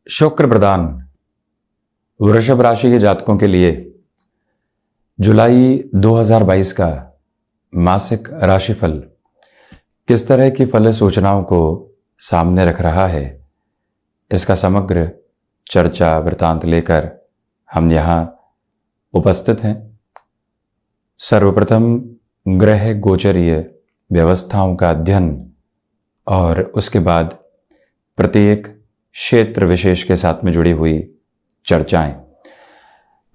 शुक्र प्रदान वृषभ राशि के जातकों के लिए जुलाई 2022 का मासिक राशिफल किस तरह की फल सूचनाओं को सामने रख रहा है, इसका समग्र चर्चा वृतांत लेकर हम यहाँ उपस्थित हैं। सर्वप्रथम ग्रह गोचरीय व्यवस्थाओं का अध्ययन और उसके बाद प्रत्येक क्षेत्र विशेष के साथ में जुड़ी हुई चर्चाएं।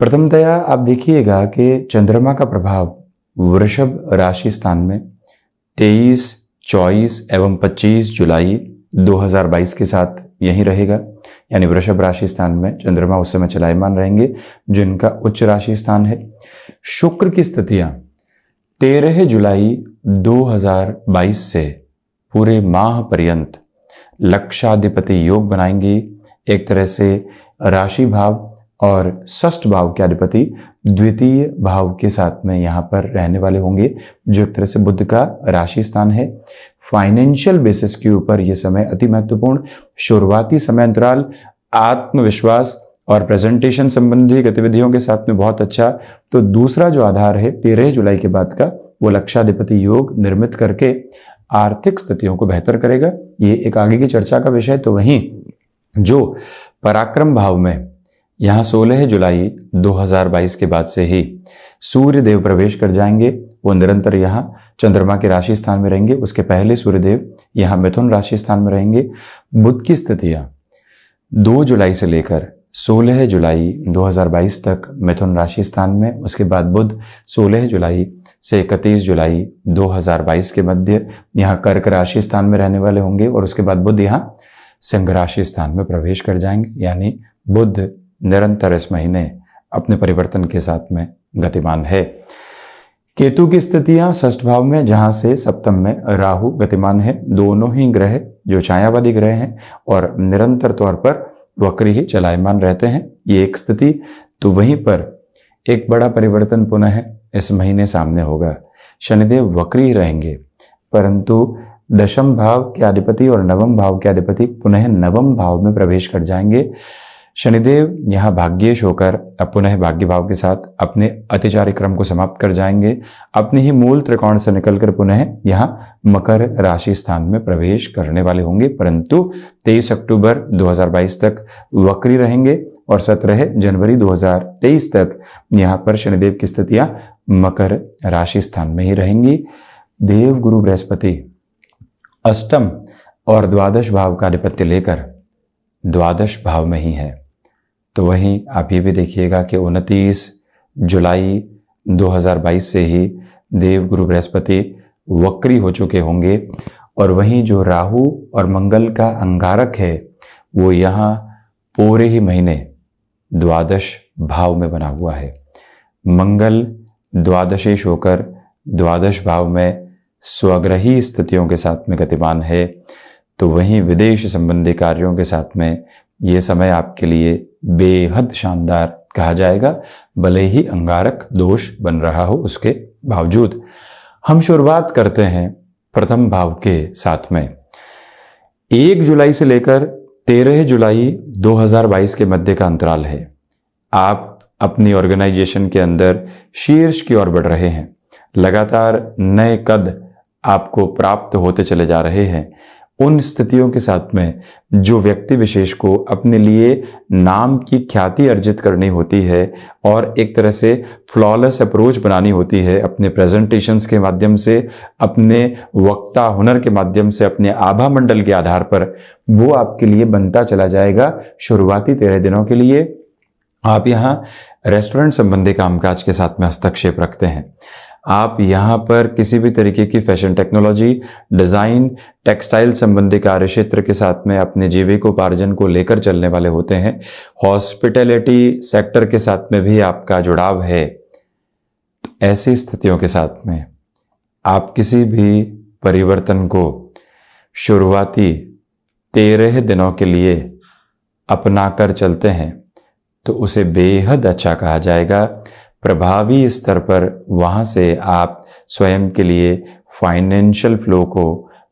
प्रथमतया आप देखिएगा कि चंद्रमा का प्रभाव वृषभ राशि स्थान में 23, 24 एवं 25 जुलाई 2022 के साथ यहीं रहेगा। यानी वृषभ राशि स्थान में चंद्रमा उस समय चलायमान रहेंगे, जिनका उच्च राशि स्थान है। शुक्र की स्थितियां 13 जुलाई 2022 से पूरे माह पर्यंत लक्षाधिपति योग बनाएंगी। एक तरह से राशि भाव और षष्ठ भाव के अधिपति द्वितीय भाव के साथ में यहाँ पर रहने वाले होंगे, जो एक तरह से बुध का राशि स्थान है। फाइनेंशियल बेसिस के ऊपर यह समय अति महत्वपूर्ण, शुरुआती समय अंतराल आत्मविश्वास और प्रेजेंटेशन संबंधी गतिविधियों के साथ में बहुत अच्छा। तो दूसरा जो आधार है 13 जुलाई के बाद का, वो लक्षाधिपति योग निर्मित करके आर्थिक स्थितियों को बेहतर करेगा। ये एक आगे की चर्चा का विषय। तो वहीं जो पराक्रम भाव में यहाँ 16 जुलाई 2022 के बाद से ही सूर्य देव प्रवेश कर जाएंगे, वो निरंतर यहाँ चंद्रमा के राशि स्थान में रहेंगे। उसके पहले सूर्य देव यहाँ मिथुन राशि स्थान में रहेंगे। बुध की स्थितियां 2 जुलाई से लेकर 16 जुलाई 2022 तक मिथुन राशि स्थान में, उसके बाद बुध 16 जुलाई से 31 जुलाई 2022 के मध्य यहाँ कर्क राशि स्थान में रहने वाले होंगे, और उसके बाद बुध यहाँ सिंह राशि स्थान में प्रवेश कर जाएंगे। यानी बुध निरंतर इस महीने अपने परिवर्तन के साथ में गतिमान है। केतु की स्थितियां षष्ठ भाव में, जहां से सप्तम में राहु गतिमान है। दोनों ही ग्रह जो छायावादी ग्रह हैं और निरंतर तौर पर वक्री ही चलायमान रहते हैं, ये एक स्थिति। तो वहीं पर एक बड़ा परिवर्तन पुनः इस महीने सामने होगा। शनिदेव वक्री ही रहेंगे, परंतु दशम भाव के अधिपति और नवम भाव के अधिपति पुनः नवम भाव में प्रवेश कर जाएंगे। शनिदेव यहाँ भाग्येश होकर अब पुनः भाग्य भाव के साथ अपने अतिचारी क्रम को समाप्त कर जाएंगे। अपने ही मूल त्रिकोण से निकलकर पुनः यहाँ मकर राशि स्थान में प्रवेश करने वाले होंगे, परंतु 23 अक्टूबर 2022 तक वक्री रहेंगे और 17 जनवरी 2023 तक यहाँ पर शनिदेव की स्थितियां मकर राशि स्थान में ही रहेंगी। देव गुरु बृहस्पति अष्टम और द्वादश भाव का आधिपत्य लेकर द्वादश भाव में ही है। तो वहीं आप ये भी देखिएगा कि 29 जुलाई 2022 से ही देव गुरु बृहस्पति वक्री हो चुके होंगे, और वहीं जो राहु और मंगल का अंगारक है वो यहाँ पूरे ही महीने द्वादश भाव में बना हुआ है। मंगल द्वादशेश होकर द्वादश भाव में स्वग्रही स्थितियों के साथ में गतिमान है। तो वहीं विदेश संबंधी कार्यों के साथ में ये समय आपके लिए बेहद शानदार कहा जाएगा, भले ही अंगारक दोष बन रहा हो उसके बावजूद। हम शुरुआत करते हैं प्रथम भाव के साथ में। 1 जुलाई से लेकर 13 जुलाई 2022 के मध्य का अंतराल है। आप अपनी ऑर्गेनाइजेशन के अंदर शीर्ष की ओर बढ़ रहे हैं। लगातार नए कद आपको प्राप्त होते चले जा रहे हैं। उन स्थितियों के साथ में जो व्यक्ति विशेष को अपने लिए नाम की ख्याति अर्जित करनी होती है और एक तरह से फ्लॉलेस अप्रोच बनानी होती है अपने प्रेजेंटेशंस के माध्यम से, अपने वक्ता हुनर के माध्यम से, अपने आभा मंडल के आधार पर, वो आपके लिए बनता चला जाएगा। शुरुआती 13 दिनों के लिए आप यहाँ रेस्टोरेंट संबंधी कामकाज के साथ में हस्तक्षेप रखते हैं। आप यहाँ पर किसी भी तरीके की फैशन टेक्नोलॉजी, डिज़ाइन, टेक्सटाइल संबंधी कार्य क्षेत्र के साथ में अपने जीविकोपार्जन को लेकर चलने वाले होते हैं। हॉस्पिटैलिटी सेक्टर के साथ में भी आपका जुड़ाव है। ऐसी स्थितियों के साथ में आप किसी भी परिवर्तन को शुरुआती 13 दिनों के लिए अपना कर चलते हैं तो उसे बेहद अच्छा कहा जाएगा। प्रभावी स्तर पर वहाँ से आप स्वयं के लिए फाइनेंशियल फ्लो को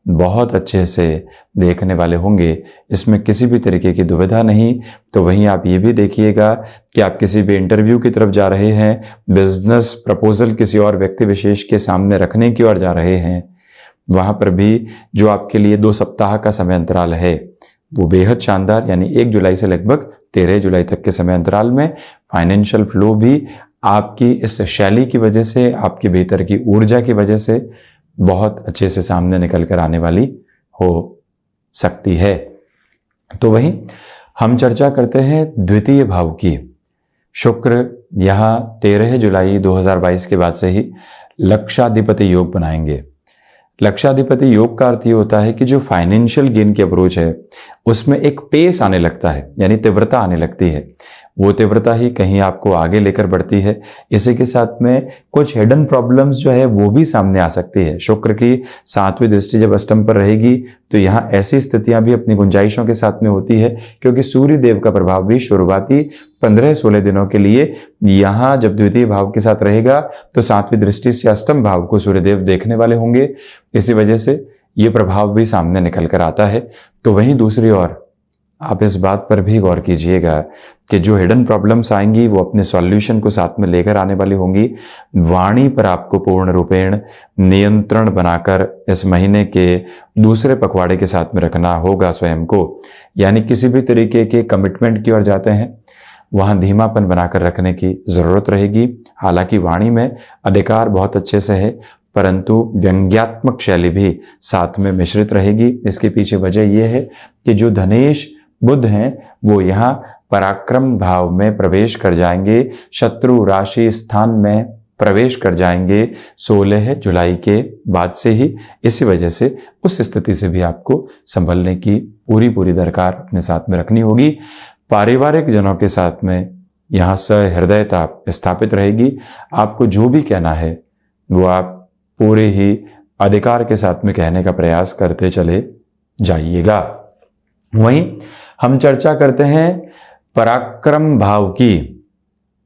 बहुत अच्छे से देखने वाले होंगे, इसमें किसी भी तरीके की दुविधा नहीं। तो वहीं आप ये भी देखिएगा कि आप किसी भी इंटरव्यू की तरफ जा रहे हैं, बिजनेस प्रपोजल किसी और व्यक्ति विशेष के सामने रखने की ओर जा रहे हैं, वहां पर भी जो आपके लिए 2 सप्ताह का समय अंतराल है वो बेहद शानदार, यानी 1 जुलाई से लगभग 13 जुलाई तक के समय अंतराल में फाइनेंशियल फ्लो भी आपकी इस शैली की वजह से, आपके भीतर की ऊर्जा की वजह से बहुत अच्छे से सामने निकल कर आने वाली हो सकती है। तो वहीं हम चर्चा करते हैं द्वितीय भाव की। शुक्र यहां 13 जुलाई 2022 के बाद से ही लक्षाधिपति योग बनाएंगे। लक्षाधिपति योग का अर्थ ये होता है कि जो फाइनेंशियल गेन की अप्रोच है उसमें एक पेस आने लगता है, यानी तीव्रता आने लगती है। वो तीव्रता ही कहीं आपको आगे लेकर बढ़ती है। इसी के साथ में कुछ हिडन प्रॉब्लम्स जो है वो भी सामने आ सकती है। शुक्र की 7वीं दृष्टि जब अष्टम पर रहेगी तो यहाँ ऐसी स्थितियां भी अपनी गुंजाइशों के साथ में होती है, क्योंकि सूर्य देव का प्रभाव भी शुरुआती 15-16 दिनों के लिए यहाँ जब द्वितीय भाव के साथ रहेगा तो 7वीं दृष्टि से अष्टम भाव को सूर्यदेव देखने वाले होंगे। इसी वजह से ये प्रभाव भी सामने निकल कर आता है। तो वहीं दूसरी ओर आप इस बात पर भी गौर कीजिएगा कि जो हिडन प्रॉब्लम्स आएंगी वो अपने सॉल्यूशन को साथ में लेकर आने वाली होंगी। वाणी पर आपको पूर्ण रूपेण नियंत्रण बनाकर इस महीने के दूसरे पखवाड़े के साथ में रखना होगा स्वयं को, यानी किसी भी तरीके के कमिटमेंट की ओर जाते हैं वहां धीमापन बनाकर रखने की जरूरत रहेगी। हालांकि वाणी में अधिकार बहुत अच्छे से है, परंतु व्यंग्यात्मक शैली भी साथ में मिश्रित रहेगी। इसके पीछे वजह यह है कि जो धनेश बुध हैं वो यहाँ पराक्रम भाव में प्रवेश कर जाएंगे, शत्रु राशि स्थान में प्रवेश कर जाएंगे 16 जुलाई के बाद से ही। इसी वजह से उस स्थिति से भी आपको संभलने की पूरी दरकार अपने साथ में रखनी होगी। पारिवारिक जनों के साथ में यहाँ सहृदयता स्थापित रहेगी। आपको जो भी कहना है वो आप पूरे ही अधिकार के साथ में कहने का प्रयास करते चले जाइएगा। वहीं हम चर्चा करते हैं पराक्रम भाव की।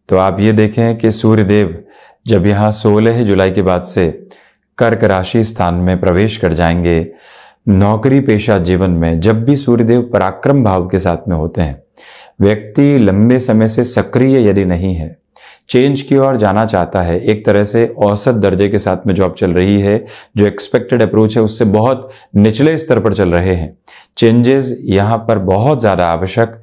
तो आप ये देखें कि सूर्यदेव जब यहाँ 16 जुलाई के बाद से कर्क राशि स्थान में प्रवेश कर जाएंगे, नौकरी पेशा जीवन में जब भी सूर्यदेव पराक्रम भाव के साथ में होते हैं, व्यक्ति लंबे समय से सक्रिय यदि नहीं है, चेंज की ओर जाना चाहता है, एक तरह से औसत दर्जे के साथ में जॉब चल रही है, जो एक्सपेक्टेड अप्रोच है उससे बहुत निचले स्तर पर चल रहे हैं, चेंजेस यहाँ पर बहुत ज़्यादा आवश्यक।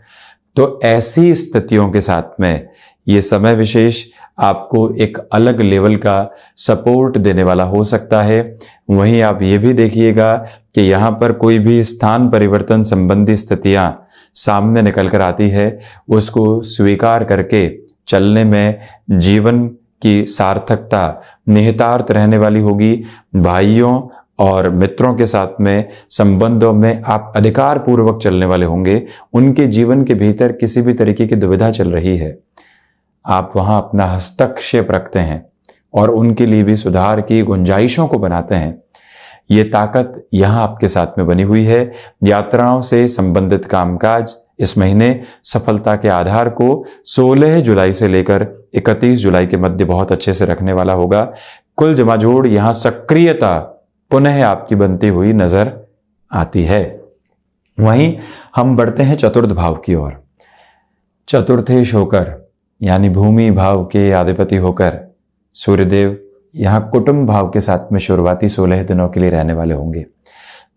तो ऐसी स्थितियों के साथ में ये समय विशेष आपको एक अलग लेवल का सपोर्ट देने वाला हो सकता है। वहीं आप ये भी देखिएगा कि यहाँ पर कोई भी स्थान परिवर्तन संबंधी स्थितियाँ सामने निकल कर आती है, उसको स्वीकार करके चलने में जीवन की सार्थकता निहितार्थ रहने वाली होगी। भाइयों और मित्रों के साथ में संबंधों में आप अधिकार पूर्वक चलने वाले होंगे। उनके जीवन के भीतर किसी भी तरीके की दुविधा चल रही है, आप वहां अपना हस्तक्षेप रखते हैं और उनके लिए भी सुधार की गुंजाइशों को बनाते हैं। ये ताकत यहां आपके साथ में बनी हुई है। यात्राओं से संबंधित कामकाज इस महीने सफलता के आधार को 16 जुलाई से लेकर 31 जुलाई के मध्य बहुत अच्छे से रखने वाला होगा। कुल जमाजोड़ यहां सक्रियता पुनः आपकी बनती हुई नजर आती है। वहीं हम बढ़ते हैं चतुर्थ भाव की ओर। चतुर्थेश होकर यानी भूमि भाव के अधिपति होकर सूर्यदेव यहां कुटुंब भाव के साथ में शुरुआती 16 दिनों के लिए रहने वाले होंगे।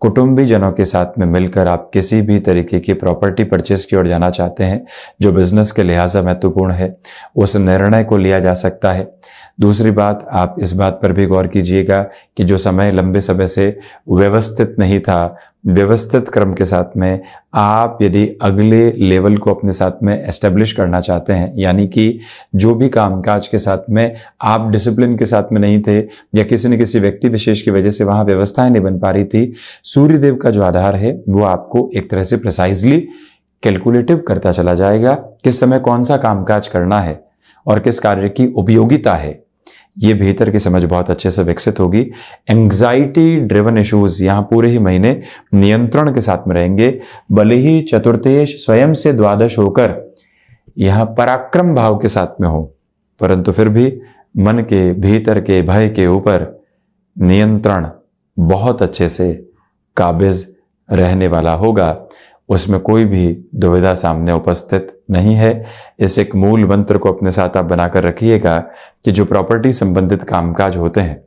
कुटुंबी जनों के साथ में मिलकर आप किसी भी तरीके की प्रॉपर्टी परचेस की ओर जाना चाहते हैं जो बिजनेस के लिहाजा महत्वपूर्ण है, उस निर्णय को लिया जा सकता है। दूसरी बात, आप इस बात पर भी गौर कीजिएगा कि जो समय लंबे समय से व्यवस्थित नहीं था, व्यवस्थित क्रम के साथ में आप यदि अगले लेवल को अपने साथ में एस्टेब्लिश करना चाहते हैं, यानी कि जो भी कामकाज के साथ में आप डिसिप्लिन के साथ में नहीं थे या किसी न किसी व्यक्ति विशेष की वजह से वहां व्यवस्थाएं नहीं बन पा रही थी, सूर्यदेव का जो आधार है वो आपको एक तरह से प्रिसाइजली कैलकुलेटिव करता चला जाएगा किस समय कौन सा कामकाज करना है और किस कार्य की उपयोगिता है। ये भीतर की समझ बहुत अच्छे से विकसित होगी। एंग्जाइटी ड्रिवन इश्यूज यहाँ पूरे ही महीने नियंत्रण के साथ में रहेंगे। भले ही चतुर्थेश स्वयं से द्वादश होकर यहाँ पराक्रम भाव के साथ में हो, परंतु फिर भी मन के भीतर के भय के ऊपर नियंत्रण बहुत अच्छे से काबिज रहने वाला होगा, उसमें कोई भी दुविधा सामने उपस्थित नहीं है। इस एक मूल मंत्र को अपने साथ आप बनाकर रखिएगा कि जो प्रॉपर्टी संबंधित कामकाज होते हैं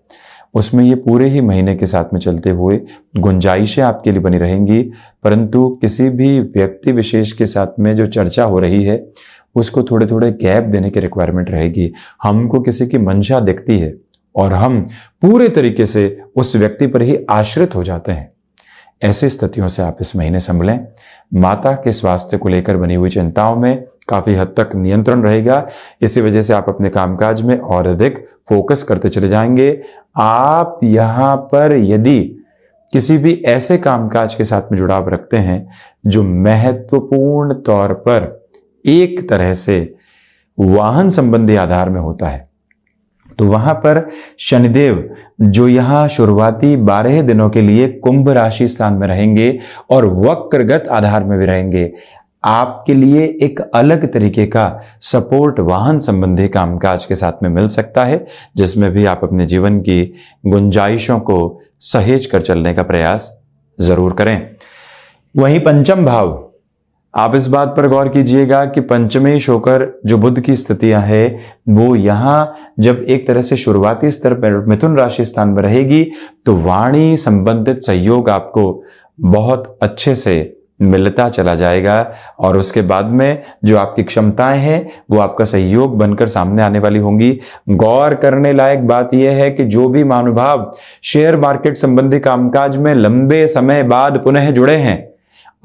उसमें ये पूरे ही महीने के साथ में चलते हुए गुंजाइशें आपके लिए बनी रहेंगी, परंतु किसी भी व्यक्ति विशेष के साथ में जो चर्चा हो रही है उसको थोड़े थोड़े गैप देने की रिक्वायरमेंट रहेगी। हमको किसी की मंशा दिखती है और हम पूरे तरीके से उस व्यक्ति पर ही आश्रित हो जाते हैं। ऐसी स्थितियों से आप इस महीने संभलें। माता के स्वास्थ्य को लेकर बनी हुई चिंताओं में काफी हद तक नियंत्रण रहेगा। इसी वजह से आप अपने कामकाज में और अधिक फोकस करते चले जाएंगे। आप यहां पर यदि किसी भी ऐसे कामकाज के साथ में जुड़ाव रखते हैं जो महत्वपूर्ण तौर पर एक तरह से वाहन संबंधी आधार में होता है, तो वहां पर शनिदेव जो यहां शुरुआती 12 दिनों के लिए कुंभ राशि स्थान में रहेंगे और वक्रगत आधार में भी रहेंगे, आपके लिए एक अलग तरीके का सपोर्ट वाहन संबंधी कामकाज के साथ में मिल सकता है, जिसमें भी आप अपने जीवन की गुंजाइशों को सहेज कर चलने का प्रयास जरूर करें। वहीं पंचम भाव, आप इस बात पर गौर कीजिएगा कि पंचमेश होकर जो बुध की स्थितियां हैं वो यहां जब एक तरह से शुरुआती स्तर पर मिथुन राशि स्थान में रहेगी तो वाणी संबंधित सहयोग आपको बहुत अच्छे से मिलता चला जाएगा और उसके बाद में जो आपकी क्षमताएं हैं वो आपका सहयोग बनकर सामने आने वाली होंगी। गौर करने लायक बात यह है कि जो भी महानुभाव शेयर मार्केट संबंधी कामकाज में लंबे समय बाद पुनः जुड़े हैं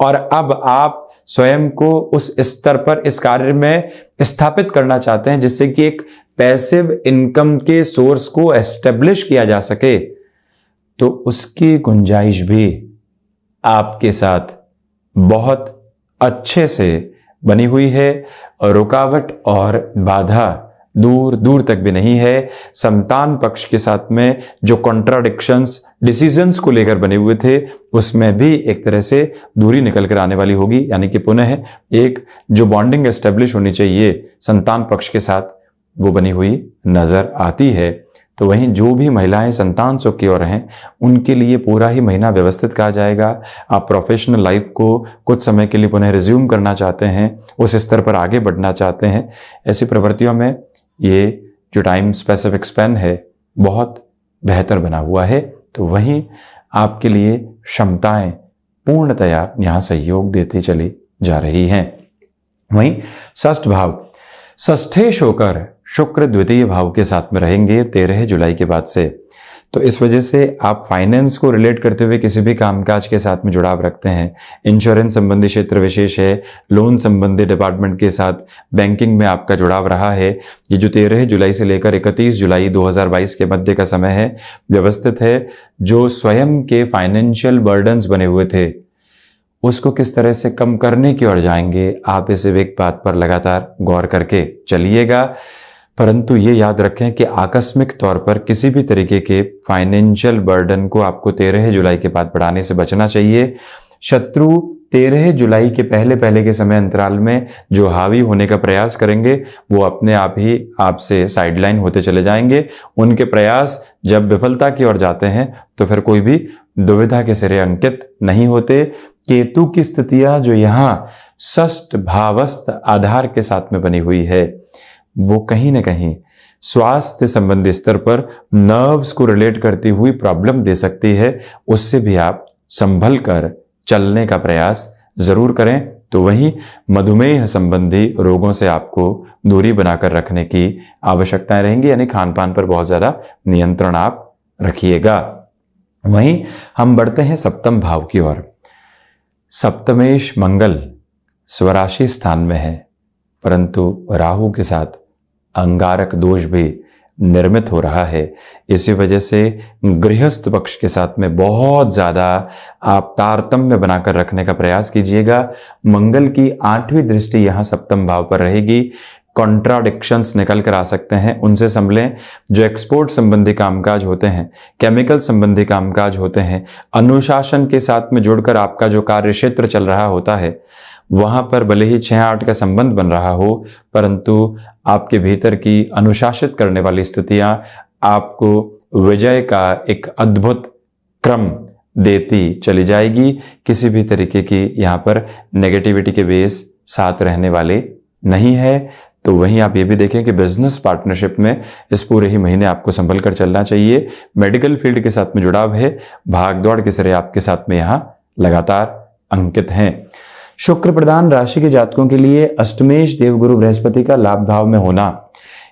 और अब आप स्वयं को उस स्तर पर इस कार्य में स्थापित करना चाहते हैं जिससे कि एक पैसिव इनकम के सोर्स को एस्टेब्लिश किया जा सके, तो उसकी गुंजाइश भी आपके साथ बहुत अच्छे से बनी हुई है। रुकावट और बाधा दूर दूर तक भी नहीं है। संतान पक्ष के साथ में जो कॉन्ट्राडिक्शंस डिसीजंस को लेकर बने हुए थे उसमें भी एक तरह से दूरी निकल कर आने वाली होगी, यानी कि पुनः एक जो बॉन्डिंग एस्टेब्लिश होनी चाहिए संतान पक्ष के साथ वो बनी हुई नजर आती है। तो वहीं जो भी महिलाएं संतान सुख की ओर हैं उनके लिए पूरा ही महीना व्यवस्थित कहा जाएगा। आप प्रोफेशनल लाइफ को कुछ समय के लिए पुनः रिज्यूम करना चाहते हैं, उस स्तर पर आगे बढ़ना चाहते हैं, ऐसी प्रवृत्तियों में ये जो टाइम स्पेसिफिक स्पैन है बहुत बेहतर बना हुआ है। तो वहीं आपके लिए क्षमताएं पूर्णतया यहाँ सहयोग देती चली जा रही हैं। वहीं षष्ठ भाव, षष्ठेश होकर शुक्र द्वितीय भाव के साथ में रहेंगे 13 जुलाई के बाद से। तो इस वजह से आप फाइनेंस को रिलेट करते हुए किसी भी कामकाज के साथ में जुड़ाव रखते हैं, इंश्योरेंस संबंधी क्षेत्र विशेष है, लोन संबंधी डिपार्टमेंट के साथ बैंकिंग में आपका जुड़ाव रहा है, ये जो 13 जुलाई से लेकर 31 जुलाई 2022 के मध्य का समय है व्यवस्थित है। जो स्वयं के फाइनेंशियल बर्डन्स बने हुए थे उसको किस तरह से कम करने की ओर जाएंगे, आप इस एक बात पर लगातार गौर करके चलिएगा। परंतु ये याद रखें कि आकस्मिक तौर पर किसी भी तरीके के फाइनेंशियल बर्डन को आपको 13 जुलाई के बाद बढ़ाने से बचना चाहिए। शत्रु 13 जुलाई के पहले के समय अंतराल में जो हावी होने का प्रयास करेंगे वो अपने आप ही आपसे साइडलाइन होते चले जाएंगे। उनके प्रयास जब विफलता की ओर जाते हैं तो फिर कोई भी दुविधा के सिरे अंकित नहीं होते। केतु की स्थितियां जो यहाँ षष्ठ भावस्थ आधार के साथ में बनी हुई है वो कहीं ना कहीं स्वास्थ्य संबंधी स्तर पर नर्व्स को रिलेट करती हुई प्रॉब्लम दे सकती है, उससे भी आप संभल कर चलने का प्रयास जरूर करें। तो वहीं मधुमेह संबंधी रोगों से आपको दूरी बनाकर रखने की आवश्यकताएं रहेंगी, यानी खान पान पर बहुत ज्यादा नियंत्रण आप रखिएगा। वहीं हम बढ़ते हैं सप्तम भाव की ओर। सप्तमेश मंगल स्वराशि स्थान में है, परंतु राहु के साथ अंगारक दोष भी निर्मित हो रहा है। इसी वजह से गृहस्थ पक्ष के साथ में बहुत ज्यादा आप तारतम्य बनाकर रखने का प्रयास कीजिएगा। मंगल की 8वीं दृष्टि यहां सप्तम भाव पर रहेगी। कॉन्ट्राडिक्शंस निकल कर आ सकते हैं, उनसे संभलें। जो एक्सपोर्ट संबंधी कामकाज होते हैं, केमिकल संबंधी कामकाज होते हैं, अनुशासन के साथ में जुड़कर आपका जो कार्य क्षेत्र चल रहा होता है वहां पर भले ही 6-8 का संबंध बन रहा हो, परंतु आपके भीतर की अनुशासित करने वाली स्थितियां आपको विजय का एक अद्भुत क्रम देती चली जाएगी। किसी भी तरीके की यहाँ पर नेगेटिविटी के बेस साथ रहने वाले नहीं है। तो वहीं आप ये भी देखें कि बिजनेस पार्टनरशिप में इस पूरे ही महीने आपको संभल कर चलना चाहिए। मेडिकल फील्ड के साथ में जुड़ाव है, भाग दौड़ के सिरे आपके साथ में यहाँ लगातार अंकित हैं। शुक्र प्रधान राशि के जातकों के लिए अष्टमेश देवगुरु बृहस्पति का लाभ भाव में होना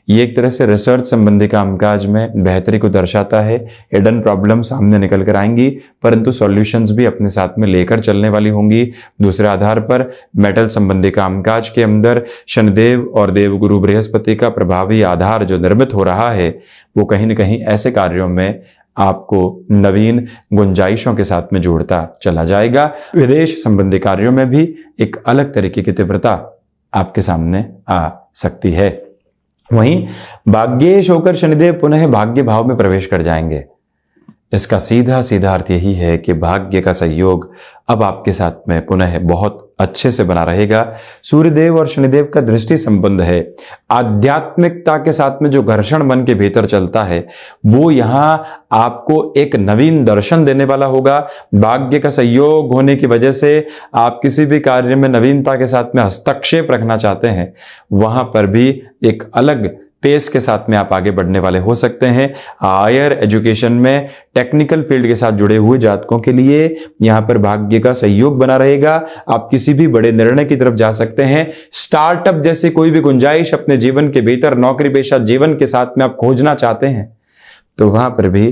ये एक तरह से रिसर्च संबंधी कामकाज में बेहतरी को दर्शाता है। हिडन प्रॉब्लम सामने निकल कर आएंगी, परंतु सॉल्यूशंस भी अपने साथ में लेकर चलने वाली होंगी। दूसरे आधार पर मेटल संबंधी कामकाज के अंदर शनिदेव और देवगुरु बृहस्पति का प्रभावी आधार जो निर्मित हो रहा है वो कहीं न कहीं ऐसे कार्यों में आपको नवीन गुंजाइशों के साथ में जोड़ता चला जाएगा। विदेश संबंधी कार्यों में भी एक अलग तरीके की तीव्रता आपके सामने आ सकती है। वहीं भाग्येश होकर शनिदेव पुनः भाग्य भाव में प्रवेश कर जाएंगे। इसका सीधा सीधा अर्थ यही है कि भाग्य का सहयोग अब आपके साथ में पुनः बहुत अच्छे से बना रहेगा। सूर्यदेव और शनिदेव का दृष्टि संबंध है। आध्यात्मिकता के साथ में जो घर्षण मन के भीतर चलता है वो यहां आपको एक नवीन दर्शन देने वाला होगा। भाग्य का सहयोग होने की वजह से आप किसी भी कार्य में नवीनता के साथ में हस्तक्षेप रखना चाहते हैं, वहां पर भी एक अलग पेस के साथ में आप आगे बढ़ने वाले हो सकते हैं। हायर एजुकेशन में टेक्निकल फील्ड के साथ जुड़े हुए जातकों के लिए यहां पर भाग्य का सहयोग बना रहेगा। आप किसी भी बड़े निर्णय की तरफ जा सकते हैं। स्टार्टअप जैसी कोई भी गुंजाइश अपने जीवन के भीतर नौकरी पेशा जीवन के साथ में आप खोजना चाहते हैं तो वहां पर भी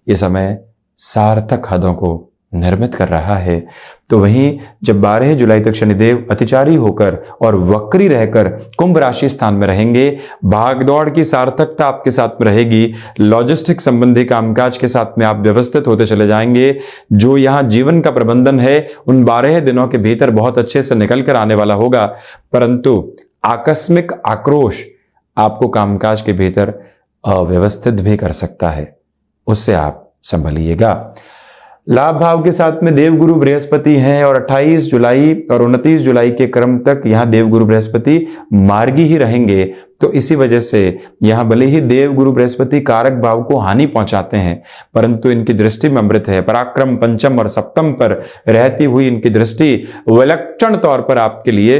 ये समय सार्थक हदों को निर्मित कर रहा है। तो वहीं जब 12 जुलाई तक शनिदेव अतिचारी होकर और वक्री रहकर कुंभ राशि स्थान में रहेंगे, भागदौड़ की सार्थकता आपके साथ में रहेगी। लॉजिस्टिक संबंधी कामकाज के साथ में आप व्यवस्थित होते चले जाएंगे। जो यहां जीवन का प्रबंधन है उन 12 दिनों के भीतर बहुत अच्छे से निकल कर आने वाला होगा, परंतु आकस्मिक आक्रोश आपको कामकाज के भीतर अव्यवस्थित भी कर सकता है, उससे आप संभलिएगा। लाभ भाव के साथ में देवगुरु बृहस्पति हैं और 28 जुलाई और 29 जुलाई के क्रम तक यहां देवगुरु बृहस्पति मार्गी ही रहेंगे। तो इसी वजह से यहां भले ही देवगुरु बृहस्पति कारक भाव को हानि पहुंचाते हैं, परंतु इनकी दृष्टि में अमृत है। पराक्रम पंचम और सप्तम पर रहती हुई इनकी दृष्टि विलक्षण तौर पर आपके लिए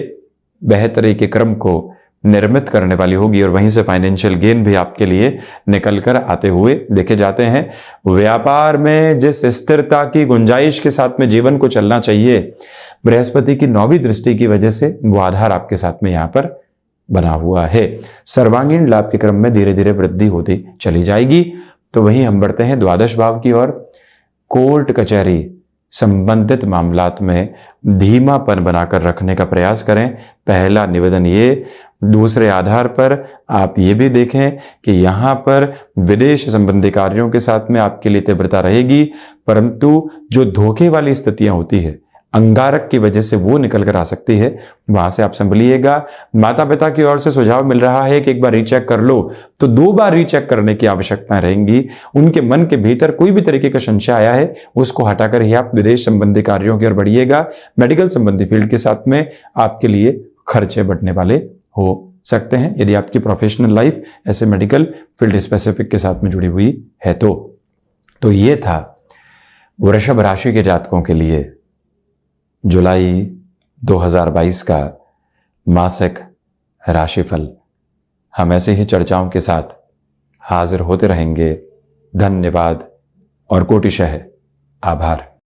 बेहतरी के क्रम को निर्मित करने वाली होगी और वहीं से फाइनेंशियल गेन भी आपके लिए निकल कर आते हुए देखे जाते हैं। व्यापार में जिस स्थिरता की गुंजाइश के साथ में जीवन को चलना चाहिए, बृहस्पति की 9वीं दृष्टि की वजह से वो आधार आपके साथ में यहां पर बना हुआ है। सर्वांगीण लाभ के क्रम में धीरे धीरे वृद्धि होती चली जाएगी। तो वहीं हम बढ़ते हैं द्वादश भाव की ओर। कोर्ट कचहरी संबंधित मामलात में धीमापन बनाकर रखने का प्रयास करें। पहला निवेदन ये। दूसरे आधार पर आप ये भी देखें कि यहाँ पर विदेश संबंधी कार्यों के साथ में आपके लिए तीव्रता रहेगी, परंतु जो धोखे वाली स्थितियां होती है अंगारक की वजह से वो निकल कर आ सकती है, वहां से आप संभलिएगा। माता पिता की ओर से सुझाव मिल रहा है कि एक बार रीचेक कर लो, तो 2 बार रीचेक करने की आवश्यकता रहेंगी। उनके मन के भीतर कोई भी तरीके का संशय आया है उसको हटाकर ही आप विदेश संबंधी कार्यों की ओर बढ़िएगा। मेडिकल संबंधी फील्ड के साथ में आपके लिए खर्चे बढ़ने वाले हो सकते हैं यदि आपकी प्रोफेशनल लाइफ ऐसे मेडिकल फील्ड स्पेसिफिक के साथ में जुड़ी हुई है। तो ये था वृषभ राशि के जातकों के लिए जुलाई 2022 का मासिक राशिफल। हम ऐसे ही चर्चाओं के साथ हाजिर होते रहेंगे। धन्यवाद और कोटिशः आभार।